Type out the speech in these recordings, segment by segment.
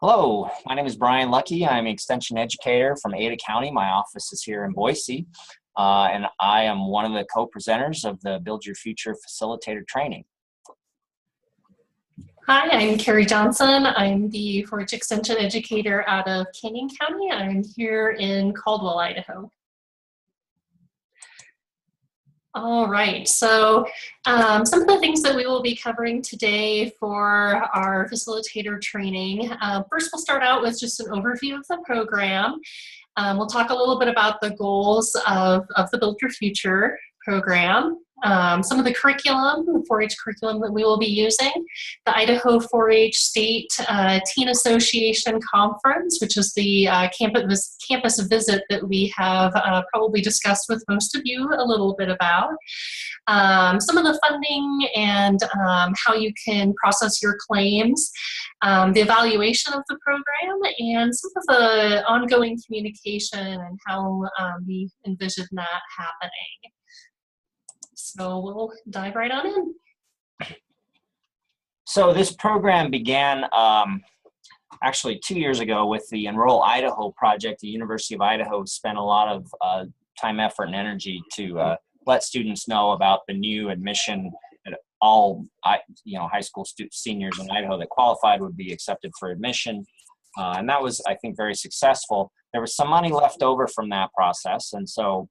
Hello, my name is Brian Lucky. I'm an extension educator from Ada County. My office is here in Boise, and I am one of the co-presenters of the Build Your Future Facilitator Training. Hi, I'm Carrie Johnson. I'm the 4-H extension educator out of Canyon County. I'm here in Caldwell, Idaho. All right, so some of the things that we will be covering today for our facilitator training. First, we'll start out with just an overview of the program. We'll talk a little bit about the goals of the Build Your Future program. Some of the curriculum, the 4-H curriculum that we will be using, the Idaho 4-H State Teen Association Conference, which is the campus visit that we have probably discussed with most of you a little bit about. Some of the funding and how you can process your claims, the evaluation of the program, and some of the ongoing communication and how we envision that happening. So we'll dive right on in. So this program began actually 2 years ago with the Enroll Idaho project. The University of Idaho spent a lot of time, effort, and energy to let students know about the new admission that all high school seniors in Idaho that qualified would be accepted for admission. And that was, I think, very successful. There was some money left over from that process, and so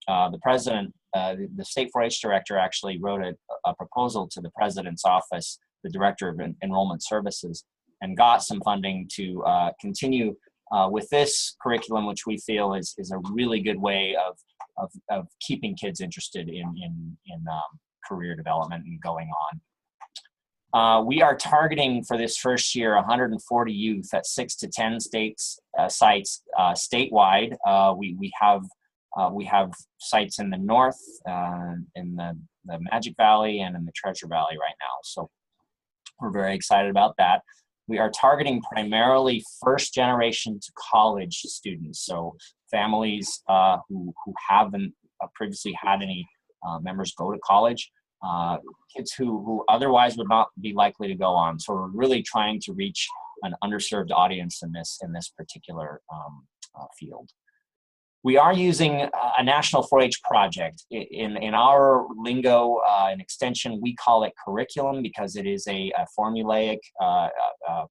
the president, the state 4-H director, actually wrote a proposal to the president's office, the director of enrollment services, and got some funding to continue with this curriculum, which we feel is a really good way of keeping kids interested in career development and going on. We are targeting for this first year 140 youth at 6 to 10 sites statewide. We have sites in the north, in the Magic Valley, and in the Treasure Valley right now. So we're very excited about that. We are targeting primarily first generation to college students. So families who haven't previously had any members go to college, kids who otherwise would not be likely to go on. So we're really trying to reach an underserved audience in this particular field. We are using a national 4-H project. In our lingo, in extension, we call it curriculum because it is a formulaic, a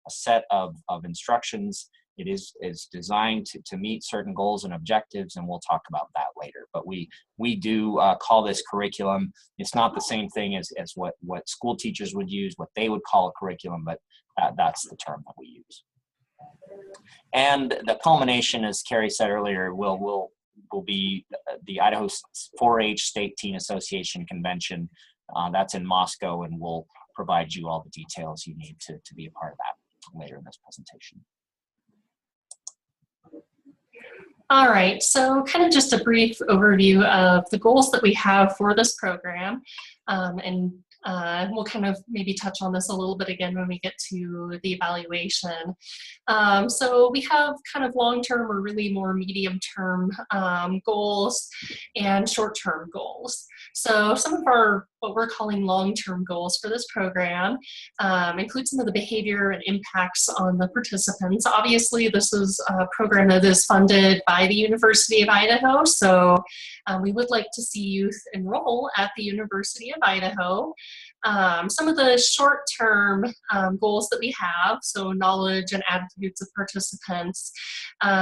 set of instructions. It is designed to meet certain goals and objectives, and we'll talk about that later. But we do call this curriculum. It's not the same thing as what school teachers would use, what they would call a curriculum, but that's the term that we use. And the culmination, as Carrie said earlier, will be the Idaho 4-H State Teen Association Convention. That's in Moscow, and we'll provide you all the details you need to be a part of that later in this presentation. All right, so kind of just a brief overview of the goals that we have for this program. And we'll kind of maybe touch on this a little bit again when we get to the evaluation. So we have kind of long-term or really more medium-term goals and short-term goals. So some of our, what we're calling long-term goals for this program include some of the behavior and impacts on the participants. Obviously, this is a program that is funded by the University of Idaho, so we would like to see youth enroll at the University of Idaho. Some of the short-term goals that we have, so knowledge and attitudes of participants,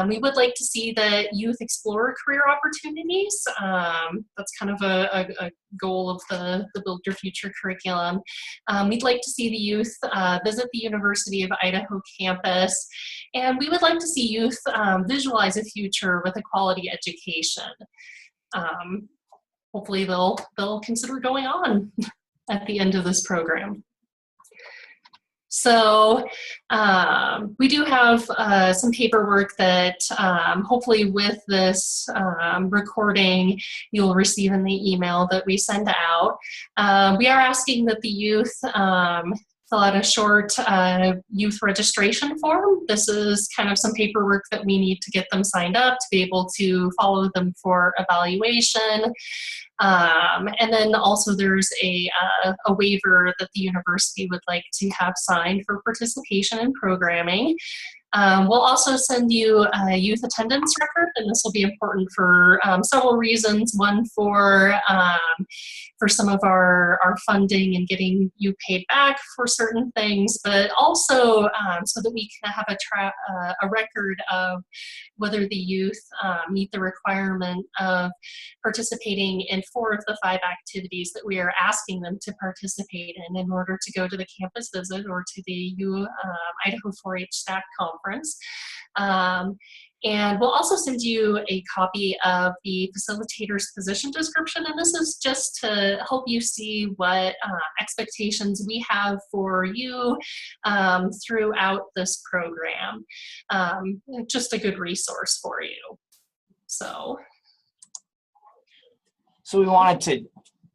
we would like to see that youth explore career opportunities. That's kind of a goal of the Build Your Future curriculum. We'd like to see the youth visit the University of Idaho campus, and we would like to see youth visualize a future with a quality education. Hopefully they'll consider going on at the end of this program. So we do have some paperwork that hopefully with this recording you'll receive in the email that we send out. We are asking that the youth fill out a short youth registration form. This is kind of some paperwork that we need to get them signed up to be able to follow them for evaluation. And then also there's a waiver that the university would like to have signed for participation in programming. We'll also send you a youth attendance record, and this will be important for several reasons. One, for some of our funding and getting you paid back for certain things, but also so that we can have a record of whether the youth meet the requirement of participating in 4 of the 5 activities that we are asking them to participate in order to go to the campus visit or to the Idaho 4-H staff conference. And we'll also send you a copy of the facilitator's position description, and this is just to help you see what expectations we have for you throughout this program. Just a good resource for you. So we wanted to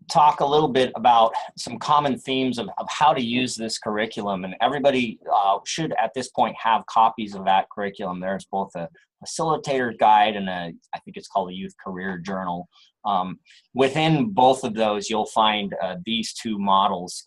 talk a little bit about some common themes of how to use this curriculum, and everybody should at this point have copies of that curriculum. There's both a facilitator guide and I think it's called a youth career journal. Within both of those, you'll find these 2 models.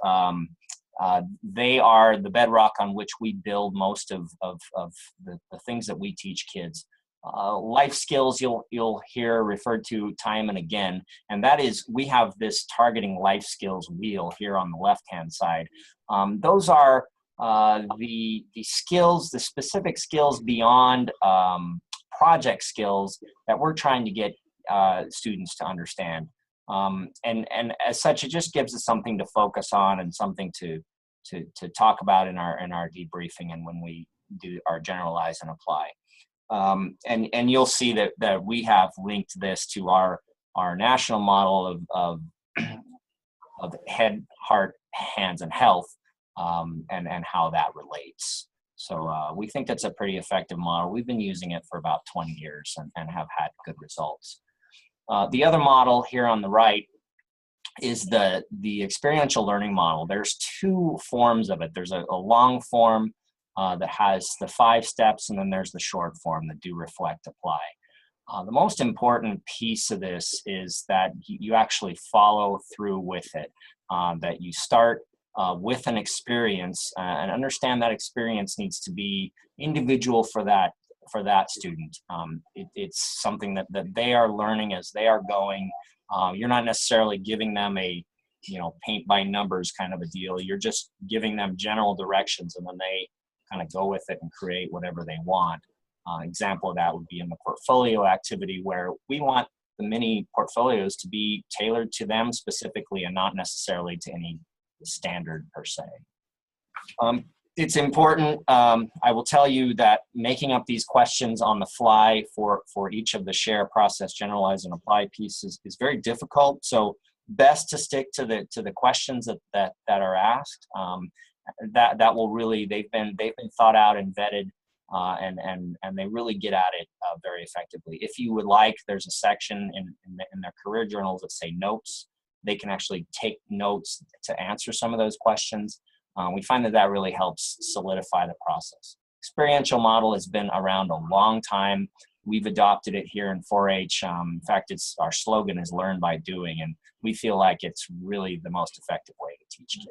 They are the bedrock on which we build most of the things that we teach kids. Life skills you'll hear referred to time and again, and that is, we have this targeting life skills wheel here on the left hand side. Those are the skills, the specific skills beyond project skills that we're trying to get students to understand, and as such, it just gives us something to focus on and something to talk about in our debriefing and when we do our generalize and apply. And you'll see that we have linked this to our national model of head, heart, hands, and health, and how that relates. So we think that's a pretty effective model. We've been using it for about 20 years and have had good results. The other model here on the right is the experiential learning model. There's 2 forms of it. There's a long form that has the 5 steps, and then there's the short form, the do, reflect, apply. The most important piece of this is that you actually follow through with it, that you start with an experience and understand that experience needs to be individual for that student. It's something that they are learning as they are going. You're not necessarily giving them a paint by numbers kind of a deal. You're just giving them general directions, and then they kind of go with it and create whatever they want. Example of that would be in the portfolio activity, where we want the mini portfolios to be tailored to them specifically and not necessarily to any standard per se. It's important, I will tell you, that making up these questions on the fly for each of the share, process, generalize, and apply pieces is very difficult. So best to stick to the questions that are asked. That will really, they've been thought out and vetted, and they really get at it very effectively. If you would like, there's a section in their career journals that say notes. They can actually take notes to answer some of those questions. We find that really helps solidify the process. Experiential model has been around a long time. We've adopted it here in 4-H. In fact, our slogan is learn by doing, and we feel like it's really the most effective way to teach kids.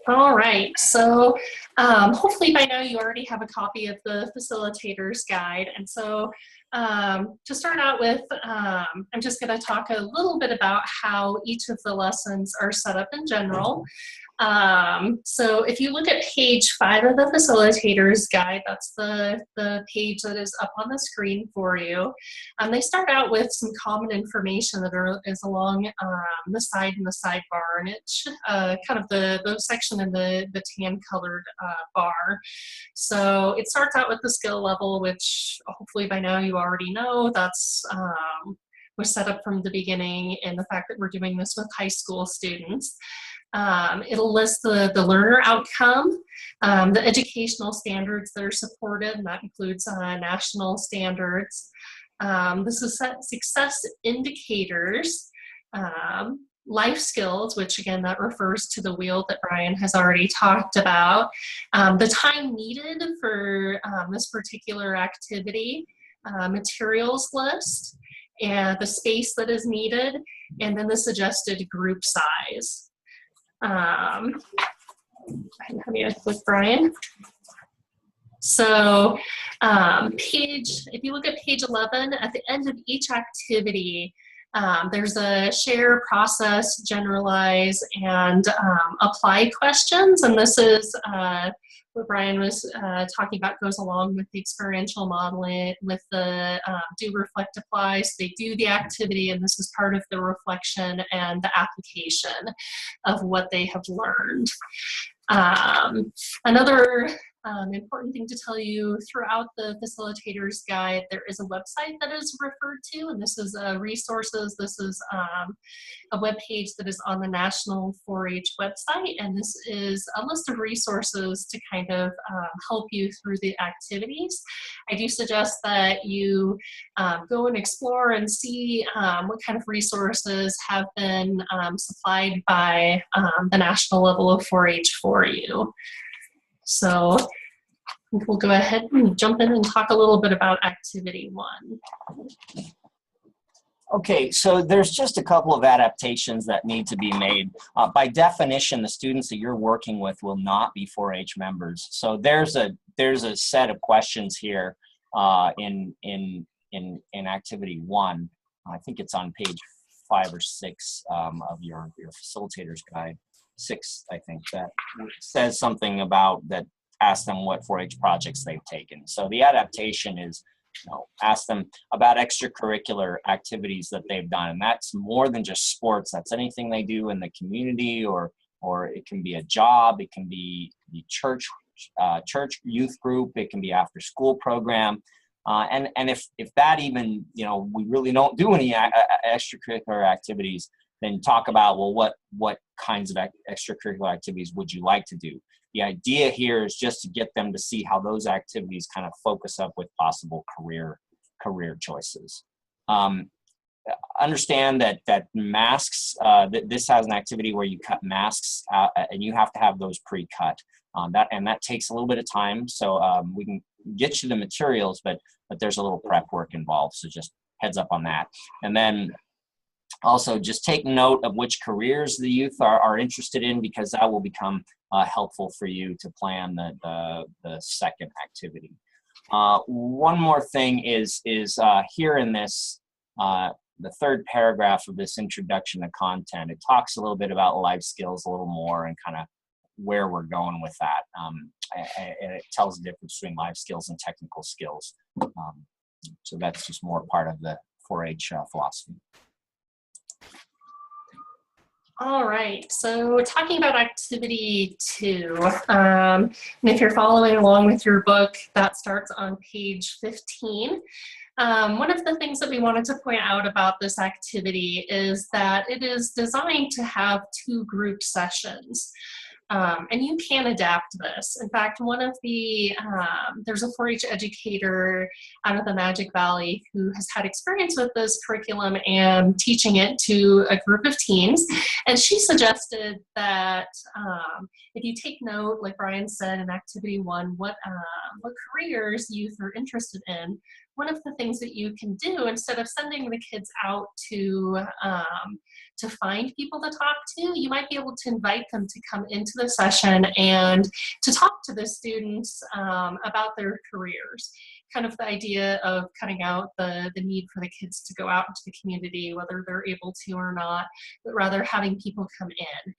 All right, so hopefully by now you already have a copy of the facilitator's guide. And so to start out with, I'm just going to talk a little bit about how each of the lessons are set up in general. So if you look at page 5 of the facilitator's guide, that's the page that is up on the screen for you. They start out with some common information that is along the side and the sidebar, and it's kind of the section in the tan colored bar. So it starts out with the skill level, which hopefully by now you already know. That's was set up from the beginning, and the fact that we're doing this with high school students. It'll list the learner outcome, the educational standards that are supported, and that includes national standards, the success indicators, life skills, which again, that refers to the wheel that Brian has already talked about, the time needed for this particular activity, materials list, and the space that is needed, and then the suggested group size. I'm having a with Brian. So if you look at page 11, at the end of each activity, there's a share, process, generalize, and apply questions. And this is what Brian was talking about, goes along with the experiential modeling with the do, reflect, apply. So they do the activity, and this is part of the reflection and the application of what they have learned. Another important thing to tell you, throughout the facilitator's guide, there is a website that is referred to, and this is resources. This is a web page that is on the National 4-H website, and this is a list of resources to kind of help you through the activities. I do suggest that you go and explore and see what kind of resources have been supplied by the national level of 4-H for you. So we'll go ahead and jump in and talk a little bit about activity 1. Okay, so there's just a couple of adaptations that need to be made. By definition, the students that you're working with will not be 4-H members. So there's a set of questions here in activity 1. I think it's on page 5 or 6 of your facilitator's guide. 6, I think, that says something about that. Ask them what 4-H projects they've taken. So the adaptation is, ask them about extracurricular activities that they've done, and that's more than just sports. That's anything they do in the community, or it can be a job, it can be church youth group, it can be after school program, and if that even we really don't do any extracurricular activities, then talk about, well, what kinds of extracurricular activities would you like to do? The idea here is just to get them to see how those activities kind of focus up with possible career choices. Understand that masks, this has an activity where you cut masks out, and you have to have those pre-cut. That takes a little bit of time, so we can get you the materials, but there's a little prep work involved, so just heads up on that. And then also just take note of which careers the youth are interested in, because that will become helpful for you to plan the second activity. One more thing is here in this, the third paragraph of this introduction to content, it talks a little bit about life skills a little more and kind of where we're going with that. And it tells the difference between life skills and technical skills. So that's just more part of the 4-H philosophy. All right, so talking about activity 2, and if you're following along with your book, that starts on page 15. One of the things that we wanted to point out about this activity is that it is designed to have 2 group sessions. And you can adapt this. In fact, one of the, there's a 4-H educator out of the Magic Valley who has had experience with this curriculum and teaching it to a group of teens. And she suggested that if you take note, like Brian said in activity 1, what careers youth are interested in, one of the things that you can do, instead of sending the kids out to find people to talk to, you might be able to invite them to come into the session and to talk to the students about their careers. Kind of the idea of cutting out the need for the kids to go out into the community, whether they're able to or not, but rather having people come in.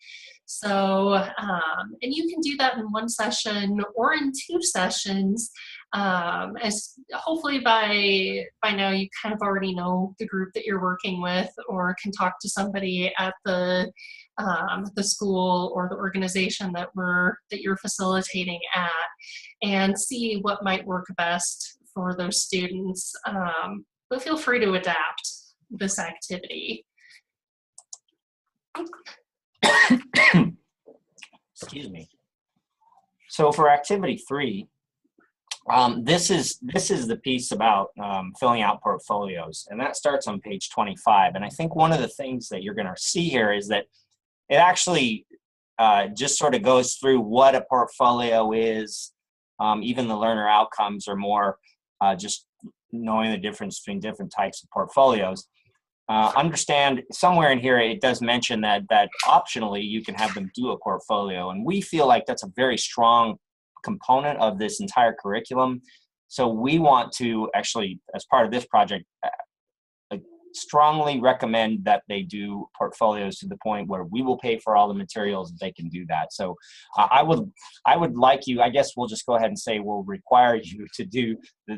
So, and you can do that in 1 session or in 2 sessions. As hopefully by now you kind of already know the group that you're working with, or can talk to somebody at the school or the organization that you're facilitating at, and see what might work best for those students. But feel free to adapt this activity. Excuse me. So for activity 3, this is the piece about filling out portfolios, and that starts on page 25. And I think one of the things that you're going to see here is that it actually just sort of goes through what a portfolio is. Even the learner outcomes are more just knowing the difference between different types of portfolios. Understand somewhere in here it does mention that optionally you can have them do a portfolio, and we feel like that's a very strong component of this entire curriculum. So we want to actually, as part of this project, strongly recommend that they do portfolios to the point where we will pay for all the materials if they can do that. So I would like you, I guess we'll just go ahead and say we'll require you to do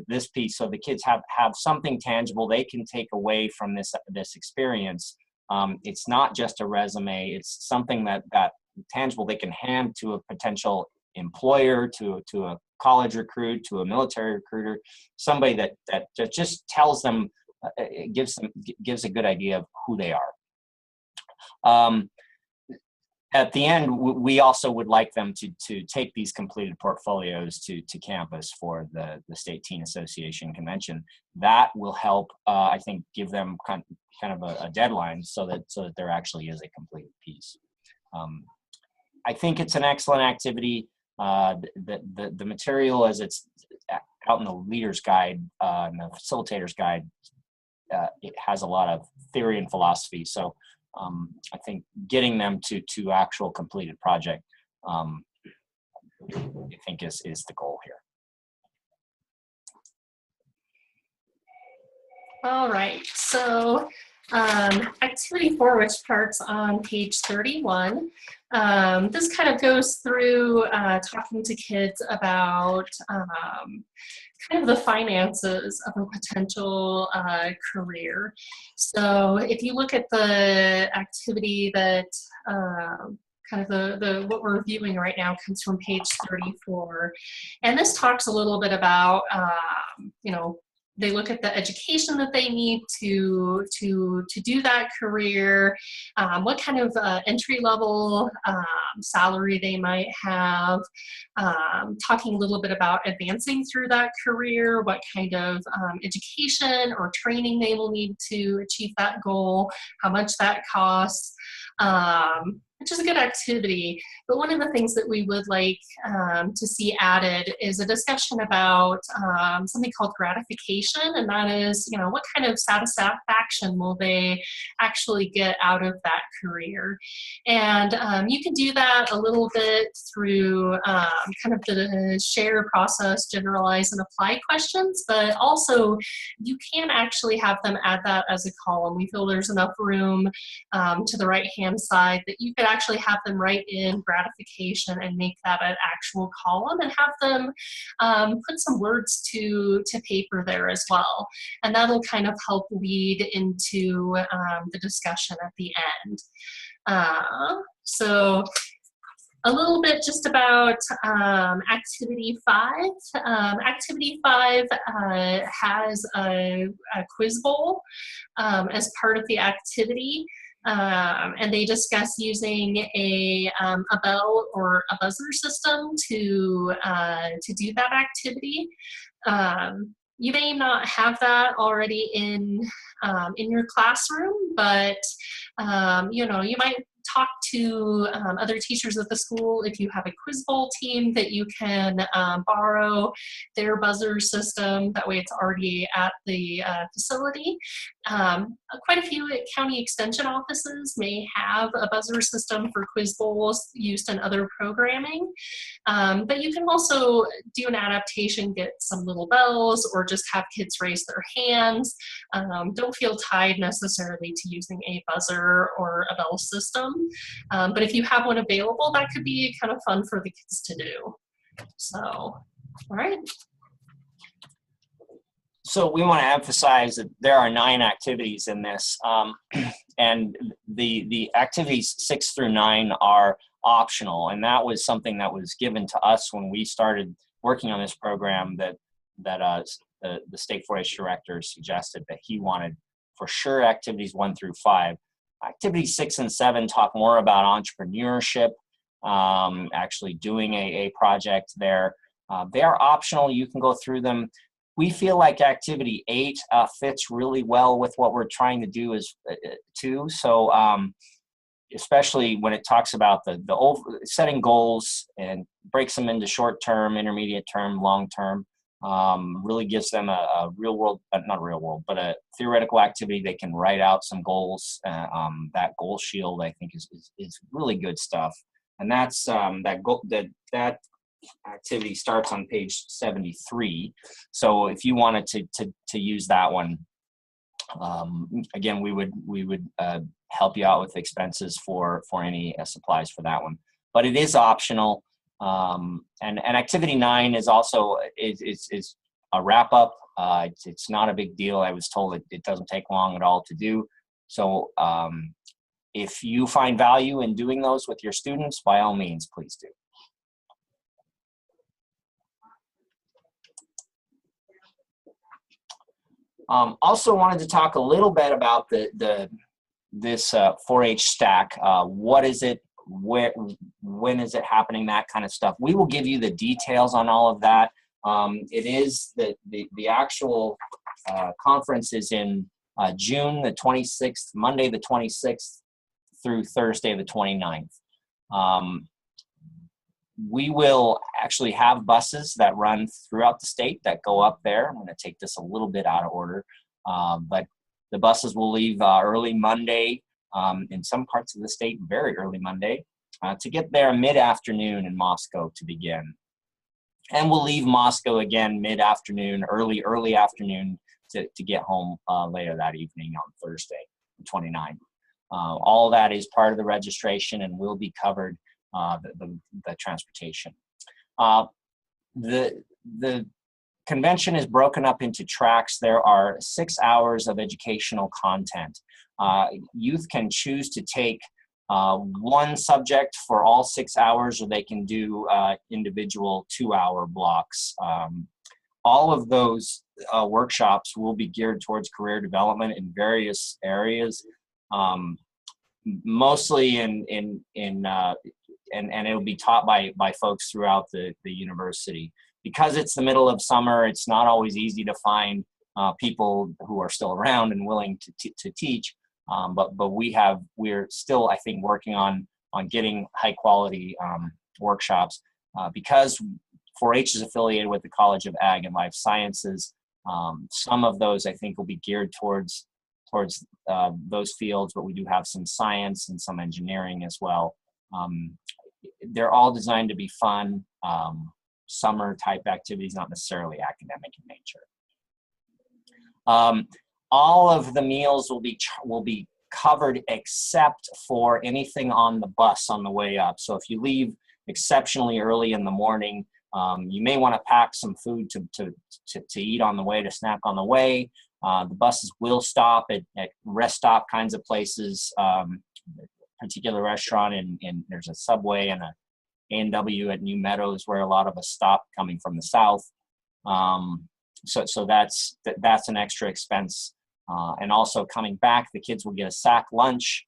this piece so the kids have something tangible they can take away from this experience. It's not just a resume, it's something that tangible they can hand to a potential employer, to a college recruit, to a military recruiter, somebody that just tells them, it gives a good idea of who they are. At the end, we also would like them to take these completed portfolios to campus for the State Teen Association convention. That will help, I think, give them kind of a deadline so that there actually is a completed piece. I think it's an excellent activity. The material, as it's out in the leader's guide and the facilitator's guide, it has a lot of theory and philosophy. So I think getting them to actual completed project, I think is the goal here. All right, so activity 4, which starts on page 31. This kind of goes through talking to kids about kind of the finances of a potential career. So if you look at the activity that kind of the what we're reviewing right now comes from page 34, and this talks a little bit about you know, they look at the education that they need to do that career, what kind of entry-level salary they might have, talking a little bit about advancing through that career, what kind of education or training they will need to achieve that goal, how much that costs, which is a good activity. But one of the things that we would like to see added is a discussion about something called gratification, and that is, you know, what kind of satisfaction will they actually get out of that career? And you can do that a little bit through kind of the share, process, generalize, and apply questions, but also you can actually have them add that as a column. We feel there's enough room to the right-hand side that you could actually have them write in gratification and make that an actual column, and have them put some words to paper there as well. And that'll kind of help lead into the discussion at the end. So a little bit just about activity 5. Activity 5 has a quiz bowl as part of the activity. And they discuss using a bell or a buzzer system to do that activity. You may not have that already in your classroom, but you know, you might talk to other teachers at the school if you have a quiz bowl team that you can borrow their buzzer system. That way it's already at the facility. Quite a few county extension offices may have a buzzer system for quiz bowls used in other programming. But you can also do an adaptation, get some little bells, or just have kids raise their hands. Don't feel tied necessarily to using a buzzer or a bell system. But if you have one available, that could be kind of fun for the kids to do. So, all right. So we want to emphasize that there are 9 activities in this, and the activities 6 through 9 are optional, and that was something that was given to us when we started working on this program, that the state 4-H director suggested that he wanted for sure activities 1 through 5. Activities 6 and 7 talk more about entrepreneurship, actually doing a project there. They are optional. You can go through them. We feel like activity 8 fits really well with what we're trying to do too. So especially when it talks about the setting goals and breaks them into short-term, intermediate term, long-term. really gives them a real world, not real world, but a theoretical activity. They can write out some goals. That goal shield, I think, is really good stuff. And that's that activity starts on page 73. So if you wanted to use that one, again, we would help you out with expenses for any supplies for that one. But it is optional. And activity 9 is also is a wrap up. It's not a big deal. I was told it doesn't take long at all to do. So if you find value in doing those with your students, by all means, please do. Also wanted to talk a little bit about this 4-H stack. What is it? When is it happening? That kind of stuff. We will give you the details on all of that. It is the actual conference is in June the 26th, Monday the 26th through Thursday the 29th. We will actually have buses that run throughout the state that go up there. I'm going to take this a little bit out of order, but the buses will leave early Monday, in some parts of the state, very early Monday, to get there mid-afternoon in Moscow to begin. And we'll leave Moscow again mid-afternoon, early afternoon to get home later that evening on Thursday, the 29th. All that is part of the registration and will be covered, the transportation. The convention is broken up into tracks. There are 6 hours of educational content. Youth can choose to take one subject for all 6 hours, or they can do individual 2-hour blocks. All of those workshops will be geared towards career development in various areas, mostly and it'll be taught by folks throughout the university. Because it's the middle of summer, it's not always easy to find people who are still around and willing to teach. But we're still, I think, working on getting high quality workshops because 4-H is affiliated with the College of Ag and Life Sciences. Some of those I think will be geared towards those fields, but we do have some science and some engineering as well. They're all designed to be fun, summer type activities, not necessarily academic in nature. All of the meals will be covered except for anything on the bus on the way up. So if you leave exceptionally early in the morning, you may want to pack some food to eat on the way, to snack on the way. The buses will stop at rest stop kinds of places. Particular restaurant and there's a Subway and a A&W at New Meadows where a lot of us stop coming from the south. So that's an extra expense. And also coming back, the kids will get a sack lunch.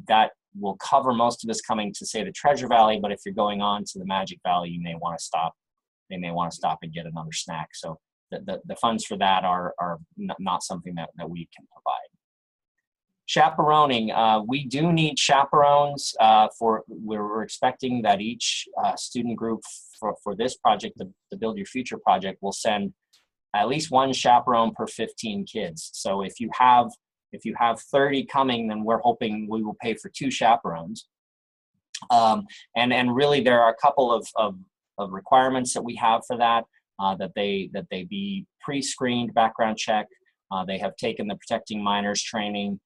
That will cover most of us coming to, say, the Treasure Valley, but if you're going on to the Magic Valley, you may want to stop. They may want to stop and get another snack. So the funds for that are not something that we can provide. Chaperoning, we do need chaperones we're expecting that each student group for this project, the Build Your Future project, will send at least one chaperone per 15 kids. So if you have 30 coming, then we're hoping we will pay for 2 chaperones. And really there are a couple of requirements that we have for that, that they be pre-screened background check. They have taken the Protecting Minors training.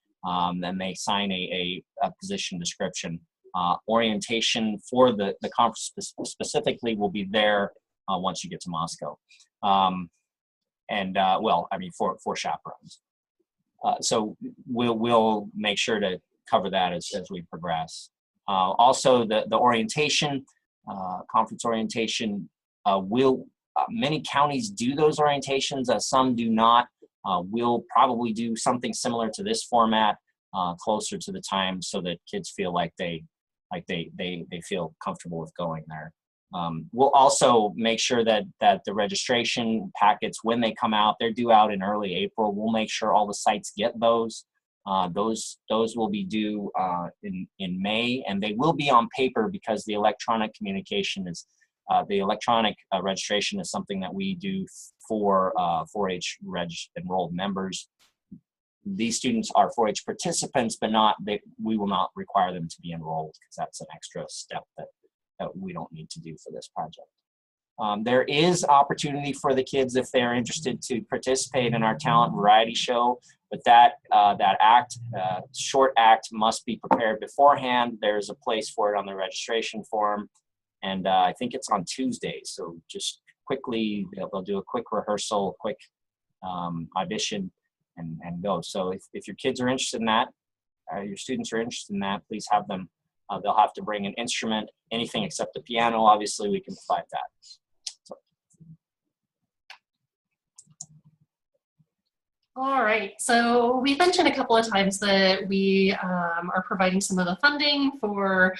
Then they sign a position description. Orientation for the conference specifically will be there once you get to Moscow. For chaperones. So we'll make sure to cover that as we progress. Also, the orientation, conference orientation, many counties do those orientations, some do not. We'll probably do something similar to this format, closer to the time, so that kids feel like they feel comfortable with going there. We'll also make sure that the registration packets, when they come out, they're due out in early April. We'll make sure all the sites get those. Those will be due in May, and they will be on paper because the electronic communication is the electronic registration is something that we do for 4-H enrolled members. These students are 4-H participants, but we will not require them to be enrolled, because that's an extra step that we don't need to do for this project. There is opportunity for the kids if they're interested to participate in our talent variety show, but that short act must be prepared beforehand. There's a place for it on the registration form, and I think it's on Tuesday. So just quickly, they'll do a quick rehearsal, quick audition, and go. So if your kids are interested in that, your students are interested in that, please have them. They'll have to bring an instrument, anything except the piano. Obviously, we can provide that. All right, so we mentioned a couple of times that we are providing some of the funding for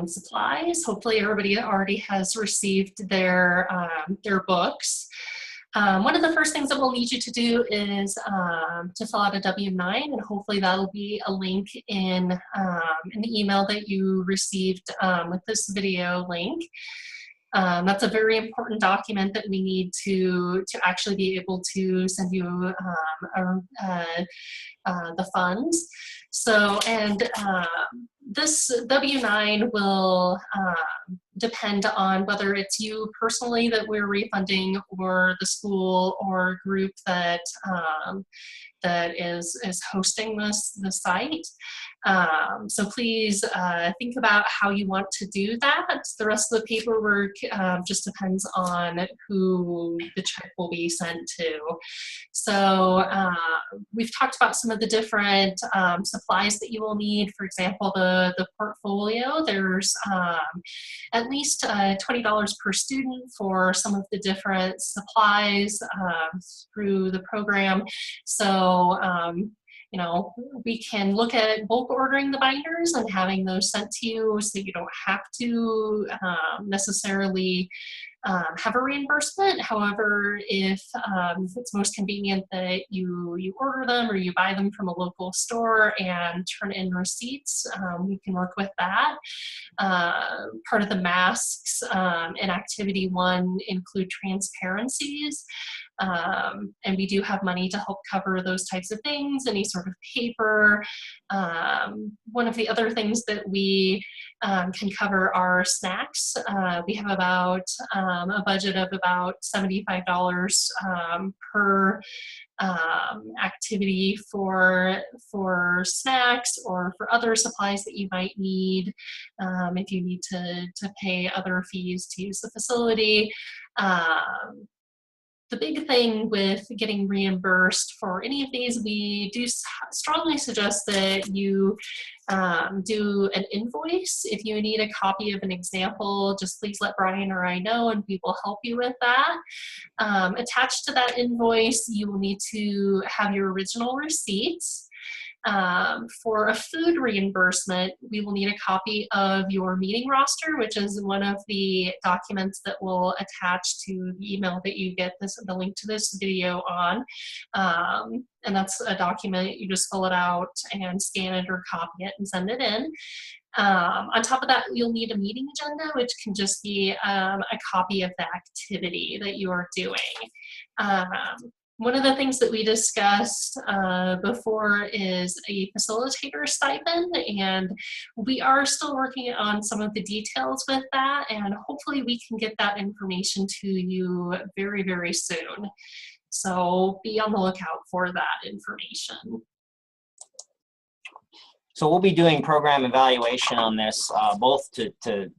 supplies. Hopefully everybody already has received their books. One of the first things that we'll need you to do is to fill out a W-9, and hopefully that'll be a link in the email that you received with this video link. That's a very important document that we need to actually be able to send you the funds. So, and this W-9 will depend on whether it's you personally that we're refunding, or the school or group that that is hosting the site. So please think about how you want to do that. The rest of the paperwork just depends on who the check will be sent to. So we've talked about some of the different supplies that you will need. For example, the portfolio, there's at least $20 per student for some of the different supplies through the program. So you know, we can look at bulk ordering the binders and having those sent to you, so you don't have to necessarily have a reimbursement. However, if it's most convenient that you order them or you buy them from a local store and turn in receipts, we can work with that. Part of the masks in Activity 1 include transparencies. And we do have money to help cover those types of things, any sort of paper. One of the other things that we can cover are snacks. We have about a budget of about $75 per activity for snacks or for other supplies that you might need if you need to pay other fees to use the facility. The big thing with getting reimbursed for any of these, we do strongly suggest that you do an invoice. If you need a copy of an example, just please let Brian or I know, and we will help you with that. Attached to that invoice, you will need to have your original receipts. For a food reimbursement, we will need a copy of your meeting roster, which is one of the documents that will attach to the email that you get the link to this video on. And that's a document, you just fill it out and scan it or copy it and send it in. On top of that, you'll need a meeting agenda, which can just be a copy of the activity that you are doing. One of the things that we discussed before is a facilitator stipend, and we are still working on some of the details with that, and hopefully we can get that information to you very, very soon. So be on the lookout for that information. So we'll be doing program evaluation on this, both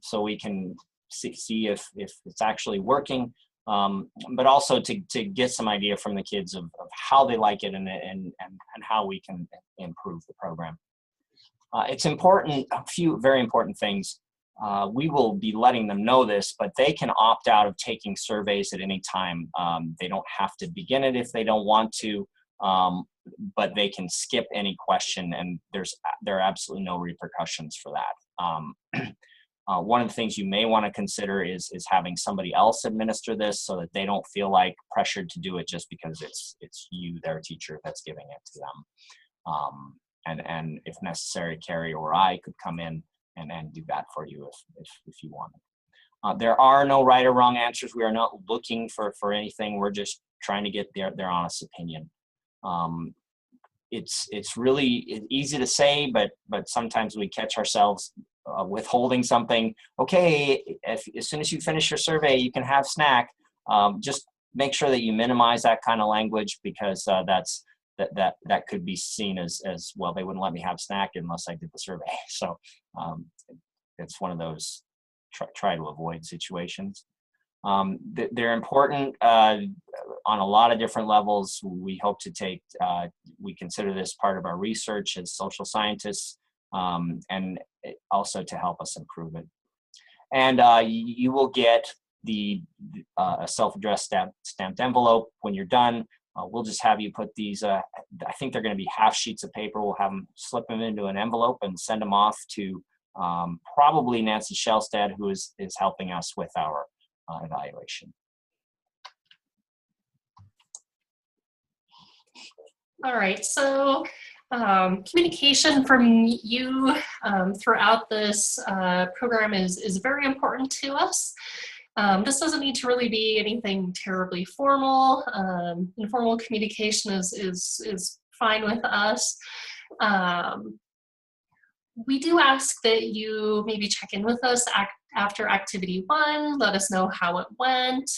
so we can see if it's actually working, but also to get some idea from the kids of how they like it and how we can improve the program. It's important, a few very important things. We will be letting them know this, but they can opt out of taking surveys at any time. They don't have to begin it if they don't want to, but they can skip any question, and there are absolutely no repercussions for that. One of the things you may want to consider is having somebody else administer this, so that they don't feel like pressured to do it just because it's you, their teacher, that's giving it to them. And if necessary, Carrie or I could come in and do that for you if you wanted. There are no right or wrong answers. We are not looking for anything. We're just trying to get their honest opinion. It's really easy to say, but sometimes we catch ourselves withholding something. Okay, as soon as you finish your survey, you can have snack. Just make sure that you minimize that kind of language, because that could be seen as well. They wouldn't let me have snack unless I did the survey. So it's one of those try to avoid situations. They're important on a lot of different levels. We hope to we consider this part of our research as social scientists, and also to help us improve it. And you will get a self-addressed stamped envelope when you're done. We'll just have you put these, I think they're going to be half sheets of paper. We'll have them slip them into an envelope and send them off to probably Nancy Shellstad, who is helping us with our evaluation. All right, so communication from you throughout this program is very important to us. This doesn't need to really be anything terribly formal. Informal communication is fine with us. We do ask that you maybe check in with us after activity 1, let us know how it went.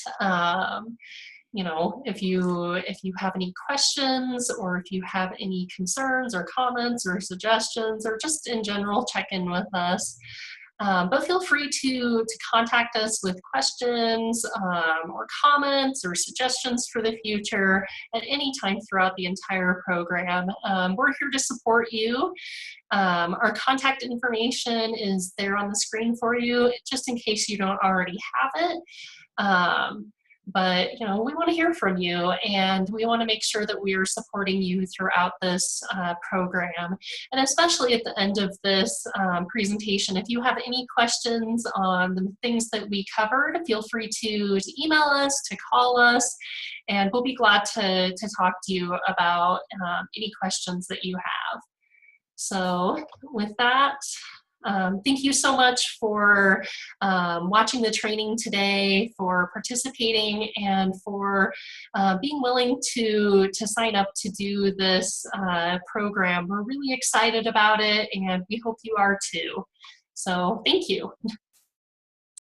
You know, if you have any questions, or if you have any concerns or comments or suggestions, or just in general, check in with us. But feel free to contact us with questions or comments or suggestions for the future at any time throughout the entire program. We're here to support you. Our contact information is there on the screen for you, just in case you don't already have it. But, you know, we want to hear from you, and we want to make sure that we are supporting you throughout this program. And especially at the end of this presentation, if you have any questions on the things that we covered, feel free to email us, to call us, and we'll be glad to talk to you about any questions that you have. So with that, thank you so much for watching the training today, for participating, and for being willing to sign up to do this program. We're really excited about it, and we hope you are too. So thank you.